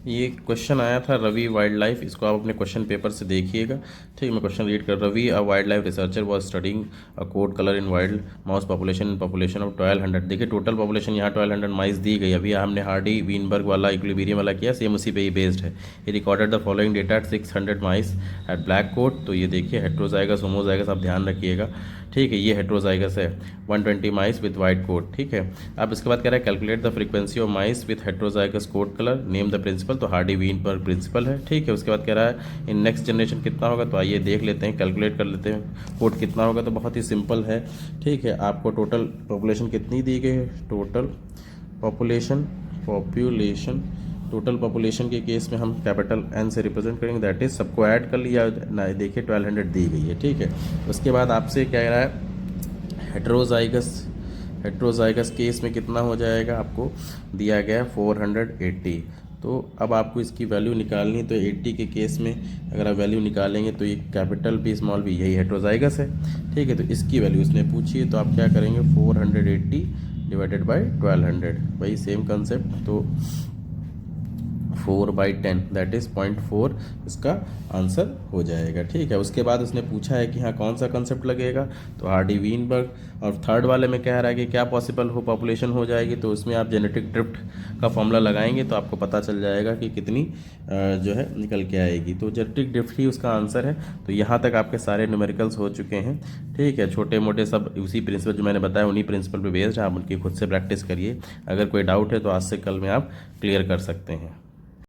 ये क्वेश्चन आया था रवि वाइल्ड लाइफ, इसको आप अपने क्वेश्चन पेपर से देखिएगा। ठीक, मैं क्वेश्चन रीड कर। Ravi a wildlife researcher was studying a coat colour in wild mouse population of 1200। देखिए टोटल पॉपुलेशन यहाँ 1200 माइस दी गई। अभी हमने हार्डी वीनबर्ग वाला इक्विलिब्रियम वाला किया, सेम उसी पे ही बेस्ड है। ये recorded the following data at 600 mice at black coat. तो ये देखिए हेट्रोजाइगस होमोजाइगस, आप ध्यान रखिएगा। ठीक है, ये हेट्रोजाइगस है। 120 माइस विद वाइट कोट। ठीक है, अब इसके बाद कह रहा है calculate the frequency of mice with heterozygous coat colour, name the principle. तो हार्डी वीनबर्ग प्रिंसिपल है। ठीक है, उसके बाद कह रहा है इन नेक्स्ट जनरेशन कितना होगा, तो आइए देख लेते हैं, कैलकुलेट कर लेते हैं। कोट कितना होगा, तो बहुत ही सिंपल है। ठीक है, आपको टोटल पॉपुलेशन कितनी दी गई है, टोटल पॉपुलेशन टोटल पॉपुलेशन के केस में हम कैपिटल एन से रिप्रेजेंट करेंगे, दैट इज सबको ऐड कर लिया ना। देखिए 1200 दी गई है। ठीक है, उसके बाद आपसे कह रहा है हेट्रोजाइगस केस में कितना हो जाएगा, आपको दिया गया है 480। तो अब आपको इसकी वैल्यू निकालनी है। तो 80 के केस में अगर आप वैल्यू निकालेंगे तो ये कैपिटल भी स्मॉल भी यही हेट्रोजाइगस है। ठीक है, तो इसकी वैल्यू इसने पूछी है, तो आप क्या करेंगे 480 डिवाइडेड बाई 1200, वही सेम कंसेप्ट। तो 4/10 दैट इज़ 0.4 इसका आंसर हो जाएगा। ठीक है, उसके बाद उसने पूछा है कि हाँ कौन सा कंसेप्ट लगेगा, तो हार्डी वीनबर्ग। और थर्ड वाले में कह रहा है कि क्या पॉसिबल हो पॉपुलेशन हो जाएगी, तो उसमें आप जेनेटिक ड्रिफ्ट का फॉर्मूला लगाएंगे तो आपको पता चल जाएगा कि कितनी जो है निकल के आएगी। तो जेनेटिक ड्रिफ्ट ही उसका आंसर है। तो यहाँ तक आपके सारे न्यूमेरिकल्स हो चुके हैं। ठीक है, छोटे मोटे सब उसी प्रिंसिपल जो मैंने बताया उन्हीं प्रिंसिपल पे बेस्ड है। आप उनकी खुद से प्रैक्टिस करिए। अगर कोई डाउट है तो आज से कल में आप क्लियर कर सकते हैं।